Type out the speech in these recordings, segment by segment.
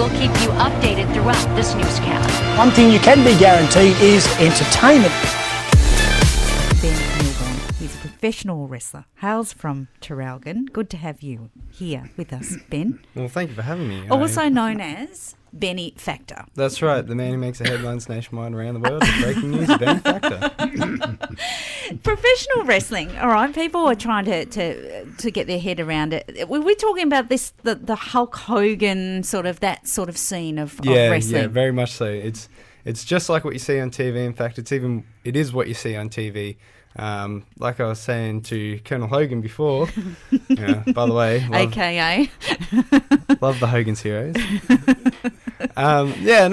We'll keep you updated throughout this newscast. One thing you can be guaranteed is entertainment. Ben Milborn, he's a professional wrestler, hails from Traralgon. Good to have you here with us, Ben. Well, thank you for having me. Also known as Benny Factor. That's right, the man who makes the headlines nationwide and around the world. Breaking news, Benny Factor. Professional wrestling, all right. People are trying to get their head around it. We're talking about this, the Hulk Hogan that sort of scene of wrestling. Yeah, very much so. It's just like what you see on TV. In fact, it is what you see on TV. Like I was saying to Colonel Hogan before, by the way, AKA love the Hogan's Heroes. When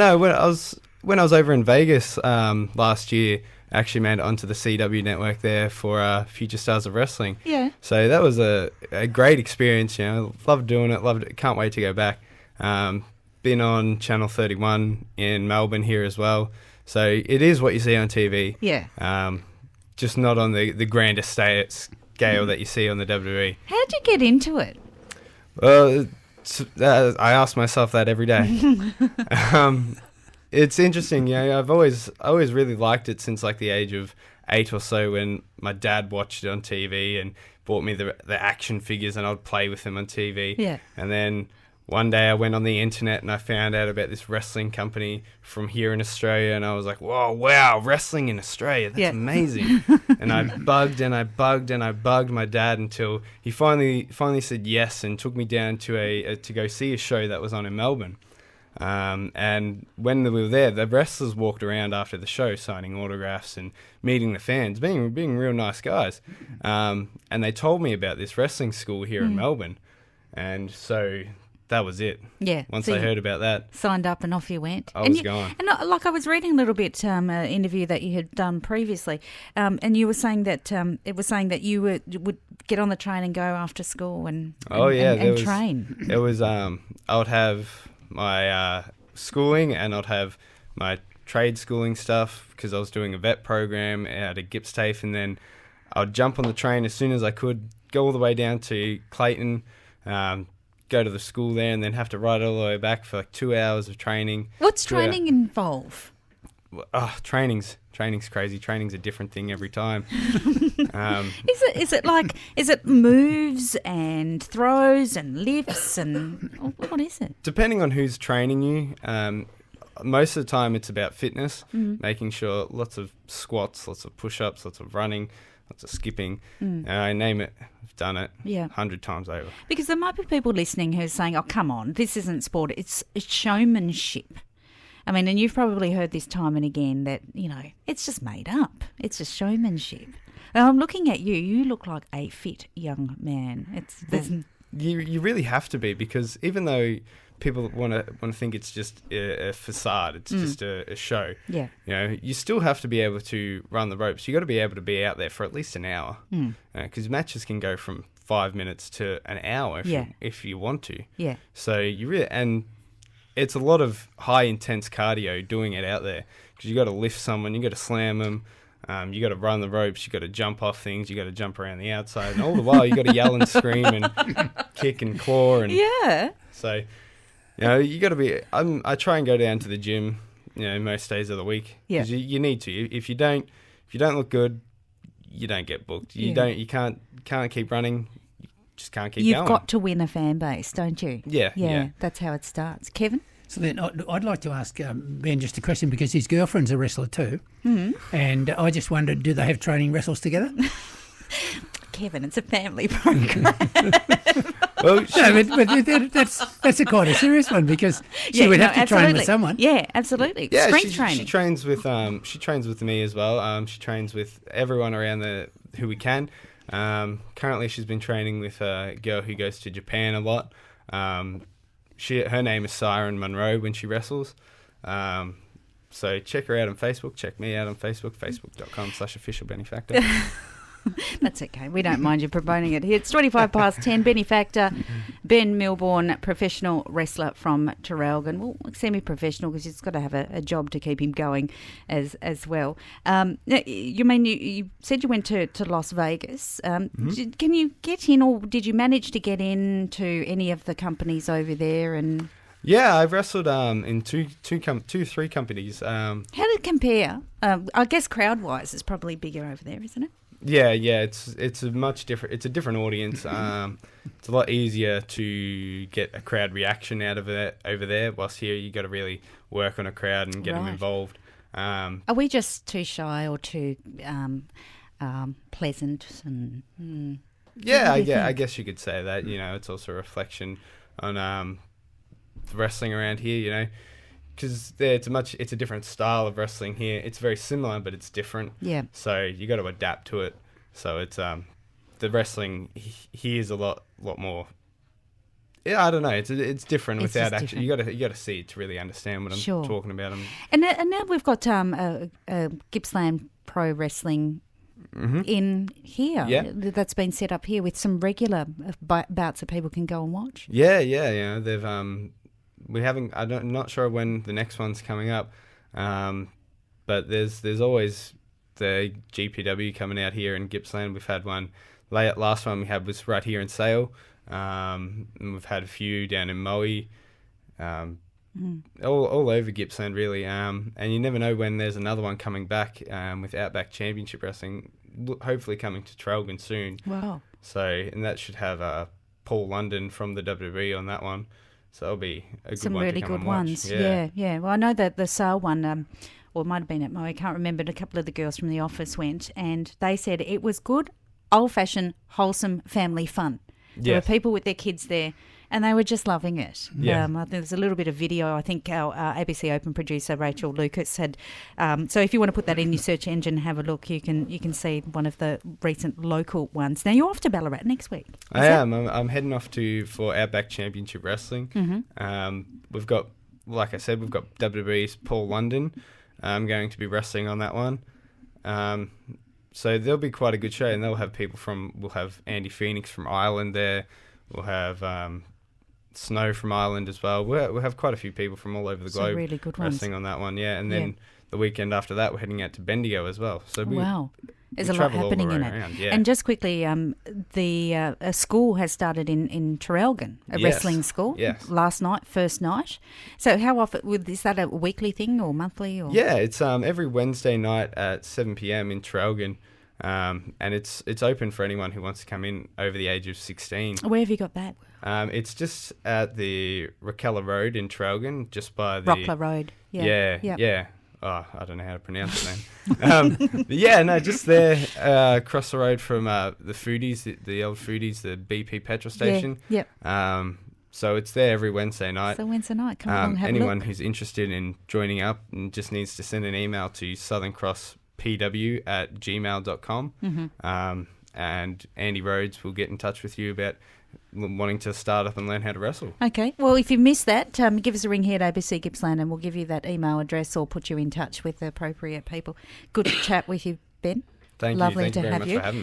I was over in Vegas last year, I actually made it onto the CW network there for Future Stars of Wrestling. Yeah. So that was a great experience. Loved doing it. Loved it. Can't wait to go back. Been on Channel 31 in Melbourne here as well. So it is what you see on TV. Yeah. Just not on the grandest scale that you see on the WWE. How'd you get into it? Well, I ask myself that every day. It's interesting, I've always really liked it since like the age of 8 or so, when my dad watched it on TV and bought me the action figures, and I'd play with them on TV. Yeah. And then one day I went on the internet and I found out about this wrestling company from here in Australia, and I was like, whoa, wow, wrestling in Australia, that's amazing. And I bugged and I bugged and I bugged my dad until he finally said yes and took me down to to go see a show that was on in Melbourne. And when we were there, the wrestlers walked around after the show signing autographs and meeting the fans, being real nice guys. And they told me about this wrestling school here in Melbourne. And so that was it. Yeah. Once so I heard about that, signed up and off you went. I was gone. And like I was reading a little bit an interview that you had done previously, and you were saying that you would get on the train and go after school and train. It was I would have my schooling, and I'd have my trade schooling stuff because I was doing a vet program out at Gipps TAFE, and then I'd jump on the train as soon as I could, go all the way down to Clayton, go to the school there, and then have to ride all the way back for like 2 hours of training. What's training involve? Training's crazy. Training's a different thing every time. Is it moves and throws and lifts and what is it? Depending on who's training you, most of the time it's about fitness, making sure lots of squats, lots of push-ups, lots of running, lots of skipping. I name it, I've done it 100 times over. Because there might be people listening who are saying, oh, come on, this isn't sport, it's showmanship. I mean, and you've probably heard this time and again that, it's just made up. It's just showmanship. And I'm looking at you. You look like a fit young man. You really have to be, because even though people want to think it's just a facade, it's just a show. Yeah. You still have to be able to run the ropes. You got to be able to be out there for at least an hour, because matches can go from 5 minutes to an hour if you want to. Yeah. So it's a lot of high intense cardio doing it out there, because you got to lift someone, you got to slam them. You got to run the ropes, you got to jump off things, you got to jump around the outside, and all the while you got to yell and scream and kick and claw. And so, you got to be. I try and go down to the gym, most days of the week, because you need to. If you don't look good, you don't get booked. You can't keep running. You just can't keep going. You've got to win a fan base, don't you? Yeah. That's how it starts. Kevin? So then I'd like to ask Ben just a question, because his girlfriend's a wrestler too. And I just wondered, do they have training wrestles together? Kevin, it's a family program. Well, that's a quite a serious one, because she would have to train with someone. Yeah, absolutely. Yeah, strength training. She trains with me as well. She trains with everyone around who we can. Currently, she's been training with a girl who goes to Japan a lot. Her name is Siren Monroe when she wrestles. So check her out on Facebook. Check me out on Facebook, facebook.com/officialbennyfactor. That's okay. We don't mind you promoting it here. It's 10:25. Benny Factor, Ben Milborn, professional wrestler from Traralgon. Well, semi-professional, because he's got to have a job to keep him going as well. You said you went to Las Vegas. Can you get in, or did you manage to get into any of the companies over there? And Yeah, I've wrestled in three companies. How did it compare? I guess crowd-wise, it's probably bigger over there, isn't it? Yeah, it's a much different. It's a different audience. It's a lot easier to get a crowd reaction out of it over there. Whilst here, you got to really work on a crowd and get them Right. involved. Are we just too shy or too pleasant? And Yeah, What do you I guess you could say that. You know, it's also a reflection on the wrestling around here. You know, because it's a different style of wrestling here. It's very similar, but it's different. yeah, So you got to adapt to it. So it's the wrestling here is a lot more. Yeah, I don't know. It's different It's without just actually. You got to see it to really understand what I'm Sure. talking about. and now we've got Gippsland Pro Wrestling in here. Yeah. That's been set up here with some regular bouts that people can go and watch. Yeah. You know, they've we haven't. I'm not sure when the next one's coming up, but there's always the GPW coming out here in Gippsland. We've had one. Last one we had was right here in Sale. And we've had a few down in Moe, all over Gippsland really. And you never know when there's another one coming back with Outback Championship Wrestling, hopefully coming to Traralgon soon. Wow. So, and that should have Paul London from the WWE on that one. So it'll be a good Some one really to come good and watch. ones. Yeah. Well, I know that the Sale one, or it might have been at Moe, I can't remember, a couple of the girls from the office went and they said it was good, old-fashioned, wholesome family fun. There Yes. were people with their kids there and they were just loving it. Yeah. I think there's a little bit of video. I think our ABC Open producer, Rachel Lucas, had... so if you want to put that in your search engine, have a look, you can see one of the recent local ones. Now, you're off to Ballarat next week. I am. I'm heading off for Outback Championship Wrestling. We've got, like I said, we've got WWE's Paul London. I'm going to be wrestling on that one. So there'll be quite a good show, and we'll have Andy Phoenix from Ireland there. We'll have Snow from Ireland as well. We'll have quite a few people from all over the Some globe really good ones. wrestling on that one. Yeah, and then the weekend after that, we're heading out to Bendigo as well. So Wow. There's we a lot travel all happening in it. around, yeah. And just quickly, a school has started in Traralgon, a Yes, wrestling school. yes. Last night, first night. So how often, is that a weekly thing or monthly? Or? Yeah, it's every Wednesday night at 7 p.m. in Traralgon, and it's open for anyone who wants to come in over the age of 16. Where have you got that? It's just at the Rockella Road in Traralgon, just by the Rockler Road. Yeah. Yep. Oh, I don't know how to pronounce it then. But yeah, no, just there, across the road from the Foodies, the old Foodies, the BP petrol station. Yep. So it's there every Wednesday night. So Wednesday night, come along, have Anyone a look. who's interested in joining up and just needs to send an email to southerncrosspw@gmail.com. And Andy Rhodes will get in touch with you about wanting to start up and learn how to wrestle. Okay. Well, if you missed that, give us a ring here at ABC Gippsland and we'll give you that email address or put you in touch with the appropriate people. Good to chat with you, Ben. Thank Lovely you. Thank to you very have much you. for having me.